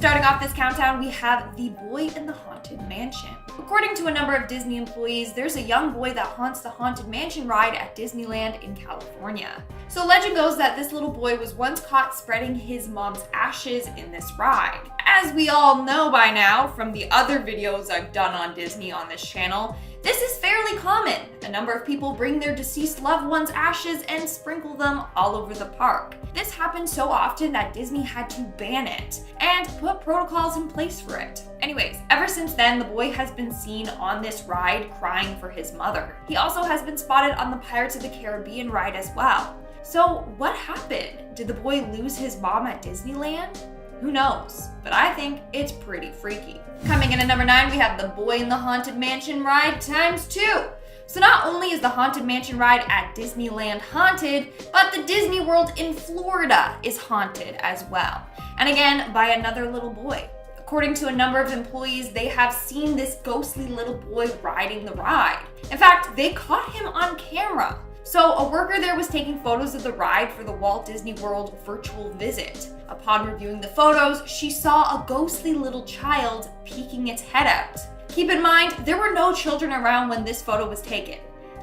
Starting off this countdown, we have the boy in the haunted mansion. According to a number of Disney employees, there's a young boy that haunts the Haunted Mansion ride at Disneyland in California. So legend goes that this little boy was once caught spreading his mom's ashes in this ride. As we all know by now from the other videos I've done on Disney on this channel, this is fairly common. A number of people bring their deceased loved ones' ashes and sprinkle them all over the park. This happened so often that Disney had to ban it and put protocols in place for it. Anyways, ever since then, the boy has been seen on this ride crying for his mother. He also has been spotted on the Pirates of the Caribbean ride as well. So what happened? Did the boy lose his mom at Disneyland? Who knows? But I think it's pretty freaky. Coming in at number 9, we have the Boy in the Haunted Mansion ride ×2. So not only is the Haunted Mansion ride at Disneyland haunted, but the Disney World in Florida is haunted as well. And again, by another little boy. According to a number of employees, they have seen this ghostly little boy riding the ride. In fact, they caught him on camera. So a worker there was taking photos of the ride for the Walt Disney World virtual visit. Upon reviewing the photos, she saw a ghostly little child peeking its head out. Keep in mind, there were no children around when this photo was taken.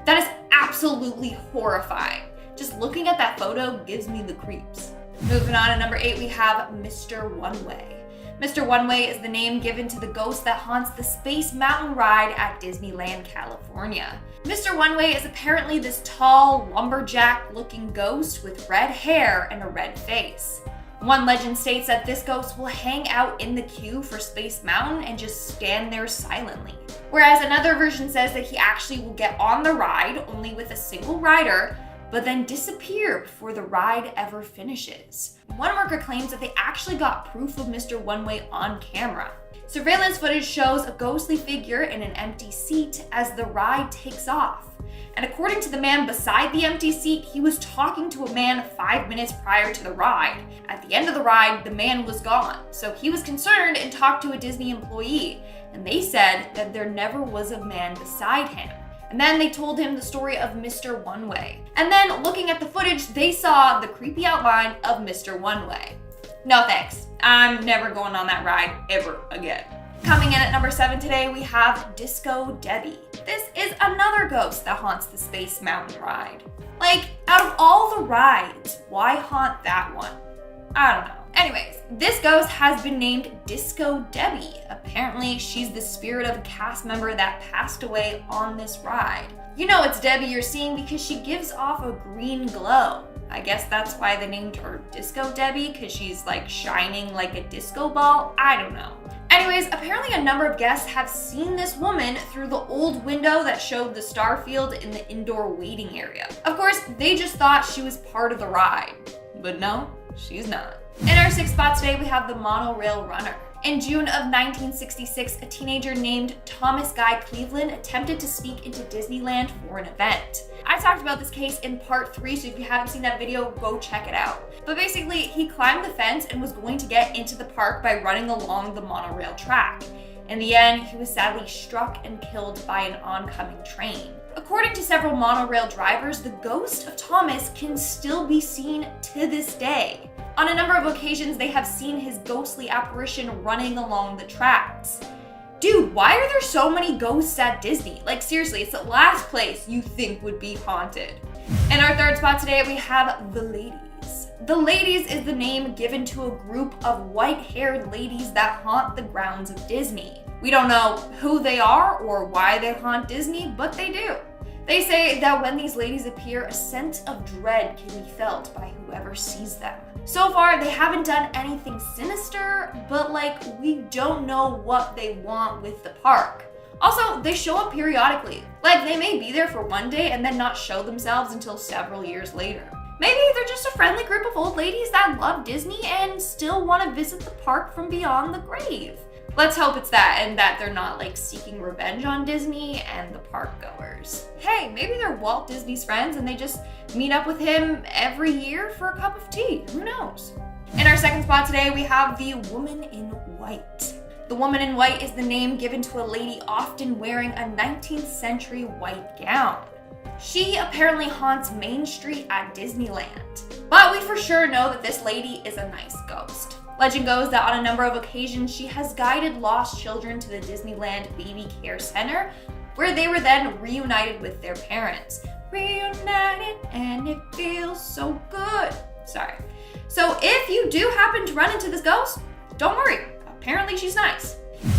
That is absolutely horrifying. Just looking at that photo gives me the creeps. Moving on to number 8, we have Mr. One Way. Mr. One Way is the name given to the ghost that haunts the Space Mountain ride at Disneyland, California. Mr. One Way is apparently this tall, lumberjack-looking ghost with red hair and a red face. One legend states that this ghost will hang out in the queue for Space Mountain and just stand there silently. Whereas another version says that he actually will get on the ride only with a single rider, but then disappear before the ride ever finishes. One worker claims that they actually got proof of Mr. One Way on camera. Surveillance footage shows a ghostly figure in an empty seat as the ride takes off. And according to the man beside the empty seat, he was talking to a man 5 minutes prior to the ride. At the end of the ride, the man was gone. So he was concerned and talked to a Disney employee, and they said that there never was a man beside him. And then they told him the story of Mr. One Way. And then looking at the footage, they saw the creepy outline of Mr. One Way. No thanks. I'm never going on that ride ever again. Coming in at number 7 today, we have Disco Debbie. This is another ghost that haunts the Space Mountain ride. Like, out of all the rides, why haunt that one? I don't know. Anyways, this ghost has been named Disco Debbie. Apparently, she's the spirit of a cast member that passed away on this ride. You know it's Debbie you're seeing because she gives off a green glow. I guess that's why they named her Disco Debbie, because she's like shining like a disco ball. I don't know. Anyways, apparently a number of guests have seen this woman through the old window that showed the star field in the indoor waiting area. Of course, they just thought she was part of the ride, but no, she's not. In our 6th spot today, we have the Monorail Runner. In June of 1966, a teenager named Thomas Guy Cleveland attempted to sneak into Disneyland for an event. I talked about this case in part 3, so if you haven't seen that video, go check it out. But basically, he climbed the fence and was going to get into the park by running along the monorail track. In the end, he was sadly struck and killed by an oncoming train. According to several monorail drivers, the ghost of Thomas can still be seen to this day. On a number of occasions, they have seen his ghostly apparition running along the tracks. Dude, why are there so many ghosts at Disney? Like seriously, it's the last place you think would be haunted. In our 3rd spot today, we have the Ladies. The Ladies is the name given to a group of white-haired ladies that haunt the grounds of Disney. We don't know who they are or why they haunt Disney, but they do. They say that when these ladies appear, a sense of dread can be felt by whoever sees them. So far, they haven't done anything sinister, but like, we don't know what they want with the park. Also, they show up periodically. Like, they may be there for one day and then not show themselves until several years later. Maybe they're just a friendly group of old ladies that love Disney and still want to visit the park from beyond the grave. Let's hope it's that, and that they're not like seeking revenge on Disney and the park goers. Hey, maybe they're Walt Disney's friends and they just meet up with him every year for a cup of tea. Who knows? In our 2nd spot today, we have the Woman in White. The Woman in White is the name given to a lady often wearing a 19th century white gown. She apparently haunts Main Street at Disneyland. But we for sure know that this lady is a nice ghost. Legend goes that on a number of occasions she has guided lost children to the Disneyland Baby Care Center, where they were then reunited with their parents. Reunited and it feels so good. Sorry. So if you do happen to run into this ghost, don't worry. Apparently she's nice.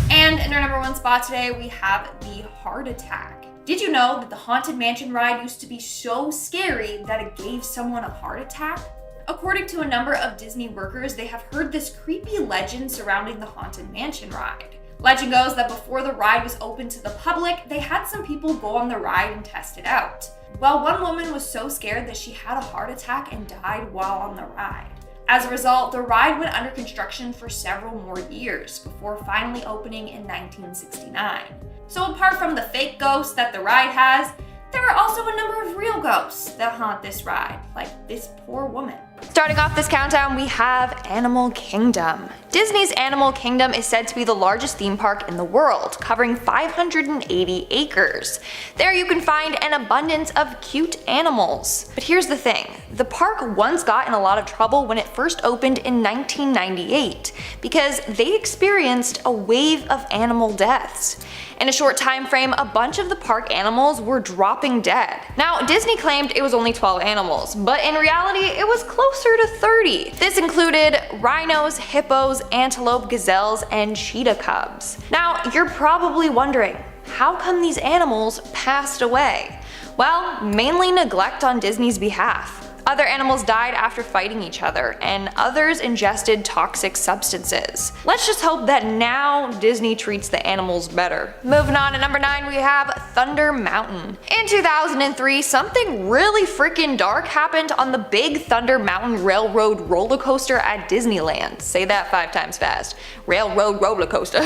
And in our number 1 spot today, we have the heart attack. Did you know that the Haunted Mansion ride used to be so scary that it gave someone a heart attack? According to a number of Disney workers, they have heard this creepy legend surrounding the Haunted Mansion ride. Legend goes that before the ride was open to the public, they had some people go on the ride and test it out. Well, one woman was so scared that she had a heart attack and died while on the ride. As a result, the ride went under construction for several more years before finally opening in 1969. So apart from the fake ghosts that the ride has, there are also a number of real ghosts that haunt this ride, like this poor woman. Starting off this countdown, we have Animal Kingdom. Disney's Animal Kingdom is said to be the largest theme park in the world, covering 580 acres. There you can find an abundance of cute animals. But here's the thing, the park once got in a lot of trouble when it first opened in 1998 because they experienced a wave of animal deaths. In a short time frame, a bunch of the park animals were dropping dead. Now, Disney claimed it was only 12 animals, but in reality, it was closer to 30. This included rhinos, hippos, antelope, gazelles, and cheetah cubs. Now, you're probably wondering, how come these animals passed away? Well, mainly neglect on Disney's behalf. Other animals died after fighting each other, and others ingested toxic substances. Let's just hope that now Disney treats the animals better. Moving on to number 9, we have Thunder Mountain. In 2003, something really freaking dark happened on the Big Thunder Mountain Railroad roller coaster at Disneyland. Say that 5 times fast. Railroad roller coaster.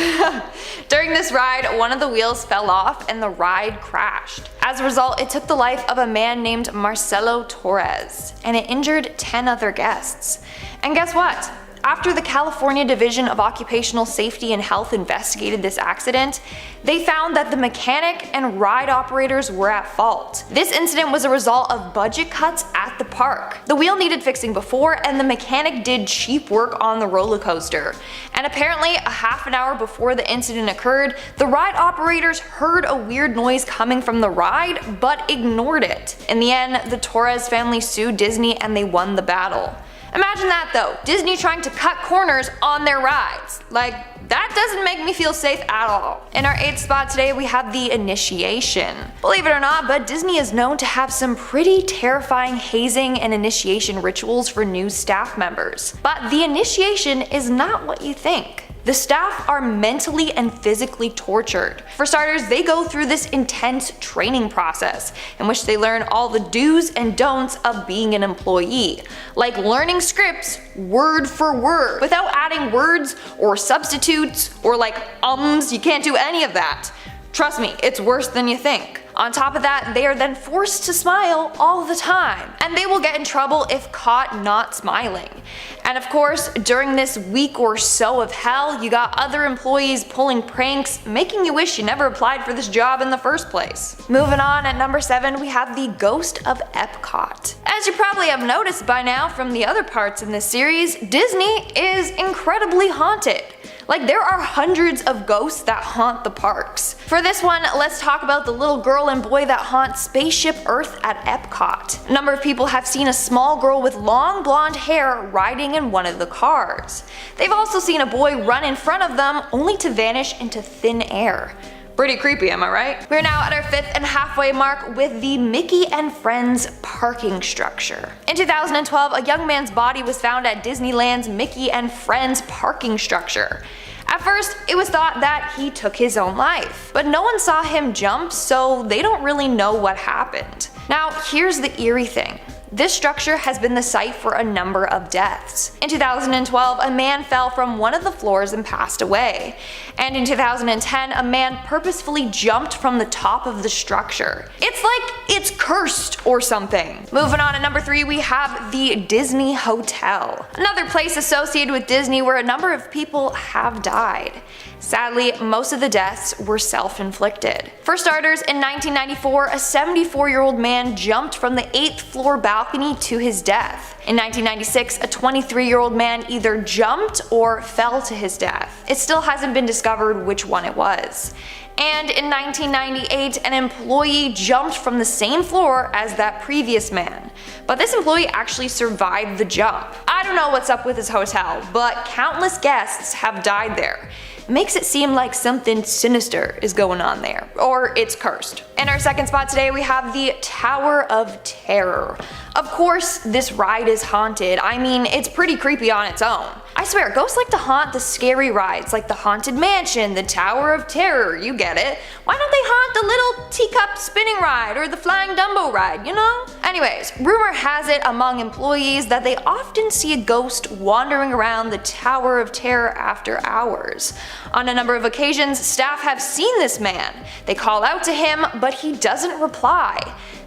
During this ride, one of the wheels fell off and the ride crashed. As a result, it took the life of a man named Marcelo Torres, and it injured 10 other guests. And guess what? After the California Division of Occupational Safety and Health investigated this accident, they found that the mechanic and ride operators were at fault. This incident was a result of budget cuts at the park. The wheel needed fixing before, and the mechanic did cheap work on the roller coaster. And apparently, a half an hour before the incident occurred, the ride operators heard a weird noise coming from the ride, but ignored it. In the end, the Torres family sued Disney and they won the battle. Imagine that though, Disney trying to cut corners on their rides. Like, that doesn't make me feel safe at all. In our 8th spot today, we have the Initiation. Believe it or not, but Disney is known to have some pretty terrifying hazing and initiation rituals for new staff members. But the initiation is not what you think. The staff are mentally and physically tortured. For starters, they go through this intense training process in which they learn all the do's and don'ts of being an employee, like learning scripts word for word without adding words or substitutes or like ums. You can't do any of that. Trust me, it's worse than you think. On top of that, they are then forced to smile all the time, and they will get in trouble if caught not smiling. And of course, during this week or so of hell, you got other employees pulling pranks, making you wish you never applied for this job in the first place. Moving on, at number 7, we have the Ghost of EPCOT. As you probably have noticed by now from the other parts in this series, Disney is incredibly haunted. Like, there are hundreds of ghosts that haunt the parks. For this one, let's talk about the little girl and boy that haunt Spaceship Earth at EPCOT. A number of people have seen a small girl with long blonde hair riding in one of the cars. They've also seen a boy run in front of them only to vanish into thin air. Pretty creepy, am I right? We're now at our 5th and halfway mark with the Mickey and Friends parking structure. In 2012, a young man's body was found at Disneyland's Mickey and Friends parking structure. At first, it was thought that he took his own life, but no one saw him jump, so they don't really know what happened. Now, here's the eerie thing. This structure has been the site for a number of deaths. In 2012, a man fell from one of the floors and passed away. And in 2010, a man purposefully jumped from the top of the structure. It's like it's cursed or something. Moving on to number 3, we have the Disney Hotel. Another place associated with Disney where a number of people have died. Sadly, most of the deaths were self-inflicted. For starters, in 1994, a 74-year-old man jumped from the 8th floor balcony to his death. In 1996, a 23-year-old man either jumped or fell to his death. It still hasn't been discovered which one it was. And in 1998, an employee jumped from the same floor as that previous man. But this employee actually survived the jump. I don't know what's up with this hotel, but countless guests have died there. It makes it seem like something sinister is going on there, or it's cursed. In our second spot today, we have the Tower of Terror. Of course, this ride is haunted. I mean, it's pretty creepy on its own. I swear, ghosts like to haunt the scary rides like the Haunted Mansion, the Tower of Terror, you get it. Why don't they haunt the little teacup spinning ride or the flying Dumbo ride, you know? Anyways, rumor has it among employees that they often see a ghost wandering around the Tower of Terror after hours. On a number of occasions, staff have seen this man. They call out to him, but he doesn't reply.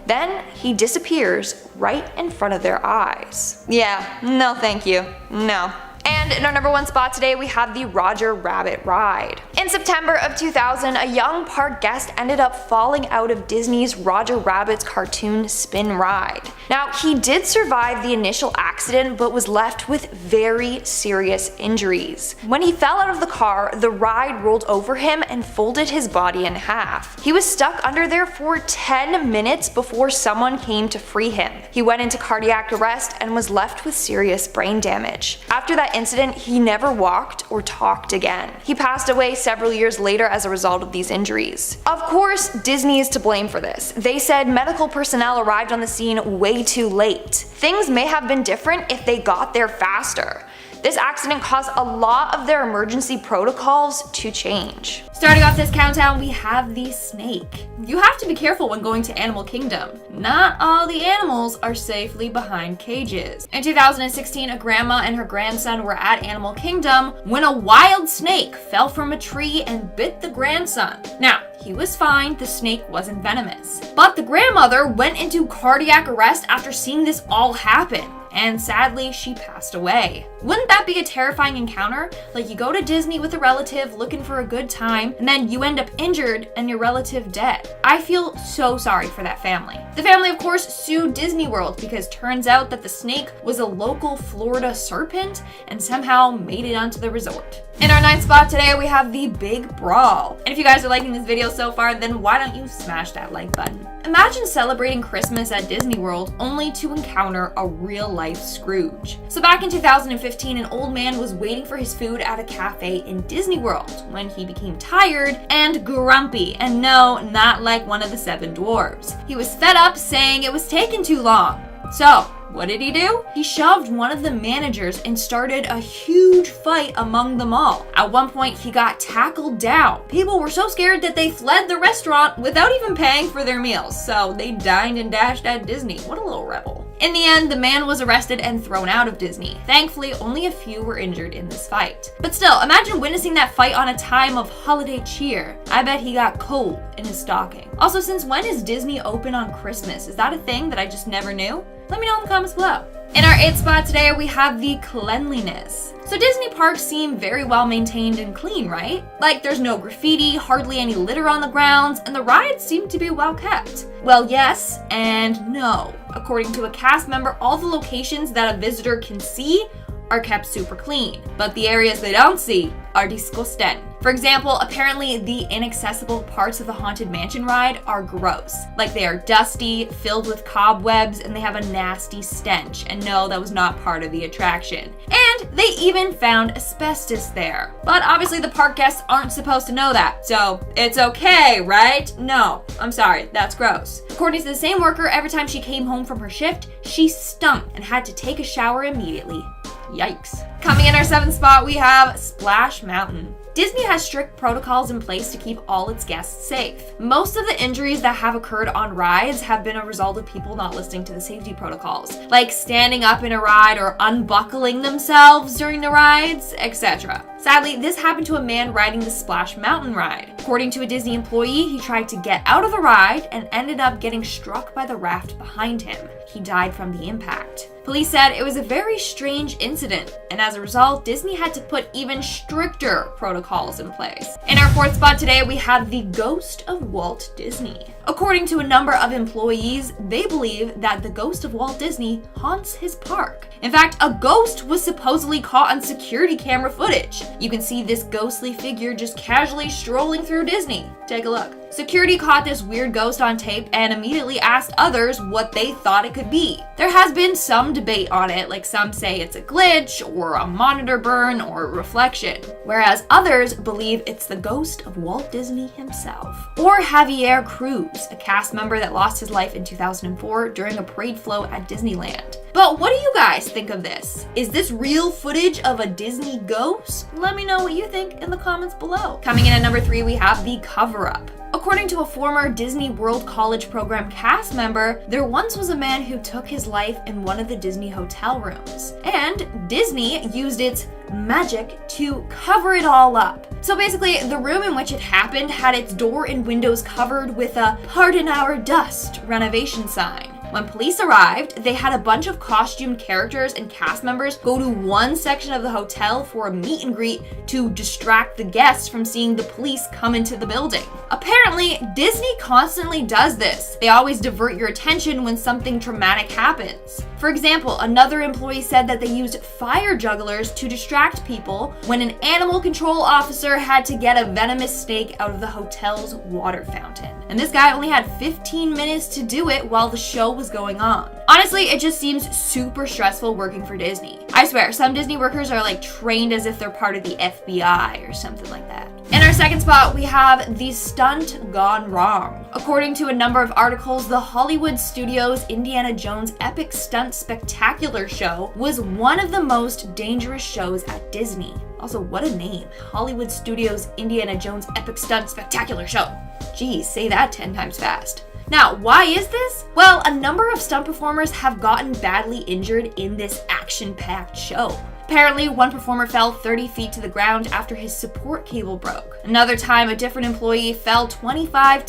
Then he disappears right in front of their eyes. Yeah, no thank you, no. And in our number one spot today, we have the Roger Rabbit ride. In September of 2000, a young park guest ended up falling out of Disney's Roger Rabbit's cartoon spin ride. Now, he did survive the initial accident, but was left with very serious injuries. When he fell out of the car, the ride rolled over him and folded his body in half. He was stuck under there for 10 minutes before someone came to free him. He went into cardiac arrest and was left with serious brain damage. After that incident, he never walked or talked again. He passed away several years later as a result of these injuries. Of course, Disney is to blame for this. They said medical personnel arrived on the scene way too late. Things may have been different if they got there faster. This accident caused a lot of their emergency protocols to change. Starting off this countdown, we have the snake. You have to be careful when going to Animal Kingdom. Not all the animals are safely behind cages. In 2016, a grandma and her grandson were at Animal Kingdom when a wild snake fell from a tree and bit the grandson. Now, he was fine, the snake wasn't venomous. But the grandmother went into cardiac arrest after seeing this all happen. And sadly, she passed away. Wouldn't that be a terrifying encounter? Like, you go to Disney with a relative looking for a good time, and then you end up injured and your relative dead. I feel so sorry for that family. The family, of course, sued Disney World because turns out that the snake was a local Florida serpent and somehow made it onto the resort. In our ninth spot today, we have the Big Brawl. And if you guys are liking this video so far, then why don't you smash that like button? Imagine celebrating Christmas at Disney World only to encounter a real-life Scrooge. So back in 2015, an old man was waiting for his food at a cafe in Disney World when he became tired and grumpy. And no, not like one of the 7 dwarves. He was fed up, saying it was taking too long. So, what did he do? He shoved one of the managers and started a huge fight among them all. At one point, he got tackled down. People were so scared that they fled the restaurant without even paying for their meals. So they dined and dashed at Disney. What a little rebel. In the end, the man was arrested and thrown out of Disney. Thankfully, only a few were injured in this fight. But still, imagine witnessing that fight on a time of holiday cheer. I bet he got cold in his stocking. Also, since when is Disney open on Christmas? Is that a thing that I just never knew? Let me know in the comments below. In our 8th spot today, we have the cleanliness. So Disney parks seem very well maintained and clean, right? Like, there's no graffiti, hardly any litter on the grounds, and the rides seem to be well kept. Well, yes and no. According to a cast member, all the locations that a visitor can see are kept super clean, but the areas they don't see are disgusting. For example, apparently the inaccessible parts of the Haunted Mansion ride are gross. Like, they are dusty, filled with cobwebs, and they have a nasty stench. And no, that was not part of the attraction. And they even found asbestos there. But obviously the park guests aren't supposed to know that, so it's okay, right? No, I'm sorry, that's gross. According to the same worker, every time she came home from her shift, she stunk and had to take a shower immediately. Yikes. Coming in our 7th spot, we have Splash Mountain. Disney has strict protocols in place to keep all its guests safe. Most of the injuries that have occurred on rides have been a result of people not listening to the safety protocols, like standing up in a ride or unbuckling themselves during the rides, etc. Sadly, this happened to a man riding the Splash Mountain ride. According to a Disney employee, he tried to get out of the ride and ended up getting struck by the raft behind him. He died from the impact. Police said it was a very strange incident, and as a result, Disney had to put even stricter protocols in place. In our fourth spot today, we have the ghost of Walt Disney. According to a number of employees, they believe that the ghost of Walt Disney haunts his park. In fact, a ghost was supposedly caught on security camera footage. You can see this ghostly figure just casually strolling through Disney. Take a look. Security caught this weird ghost on tape and immediately asked others what they thought it could be. There has been some debate on it, like some say it's a glitch or a monitor burn or a reflection, whereas others believe it's the ghost of Walt Disney himself. Or Javier Cruz, a cast member that lost his life in 2004 during a parade float at Disneyland. But what do you guys think of this? Is this real footage of a Disney ghost? Let me know what you think in the comments below. Coming in at number 3, we have the cover-up. According to a former Disney World College Program cast member, there once was a man who took his life in one of the Disney hotel rooms. And Disney used its magic to cover it all up. So basically, the room in which it happened had its door and windows covered with a "Pardon our dust" renovation sign. When police arrived, they had a bunch of costumed characters and cast members go to one section of the hotel for a meet and greet to distract the guests from seeing the police come into the building. Apparently, Disney constantly does this. They always divert your attention when something traumatic happens. For example, another employee said that they used fire jugglers to distract people when an animal control officer had to get a venomous snake out of the hotel's water fountain. And this guy only had 15 minutes to do it while the show was going on. Honestly, it just seems super stressful working for Disney. I swear, some Disney workers are like trained as if they're part of the FBI or something like that. In our second spot, we have the stunt gone wrong. According to a number of articles, the Hollywood Studios' Indiana Jones Epic Stunt Spectacular Show was one of the most dangerous shows at Disney. Also, what a name. Hollywood Studios' Indiana Jones Epic Stunt Spectacular Show. Geez, say that 10 times fast. Now, why is this? Well, a number of stunt performers have gotten badly injured in this action-packed show. Apparently, one performer fell 30 feet to the ground after his support cable broke. Another time, a different performer fell 25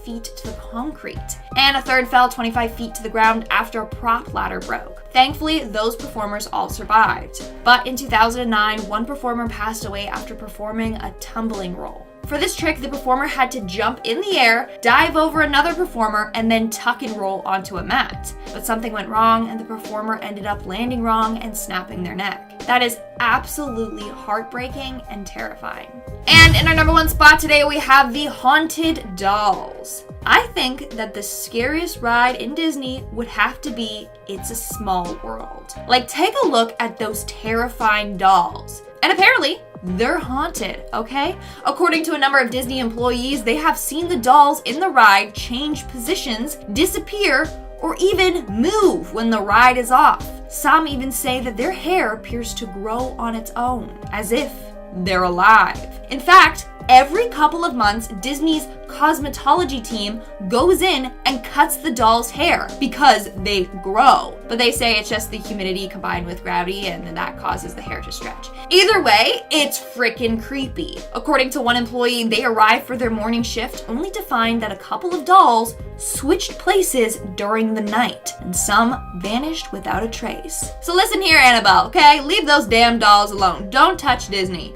feet to the concrete. And a third fell 25 feet to the ground after a prop ladder broke. Thankfully, those performers all survived. But in 2009, one performer passed away after performing a tumbling roll. For this trick, the performer had to jump in the air, dive over another performer, and then tuck and roll onto a mat. But something went wrong, and the performer ended up landing wrong and snapping their neck. That is absolutely heartbreaking and terrifying. And in our number 1 spot today, we have the Haunted Dolls. I think that the scariest ride in Disney would have to be It's a Small World. Like, take a look at those terrifying dolls. And apparently, they're haunted, okay? According to a number of Disney employees, they have seen the dolls in the ride change positions, disappear, or even move when the ride is off. Some even say that their hair appears to grow on its own, as if they're alive. In fact, every couple of months, Disney's cosmetology team goes in and cuts the doll's hair because they grow. But they say it's just the humidity combined with gravity and then that causes the hair to stretch. Either way, it's freaking creepy. According to one employee, they arrived for their morning shift only to find that a couple of dolls switched places during the night and some vanished without a trace. So listen here, Annabelle, okay? Leave those damn dolls alone. Don't touch Disney.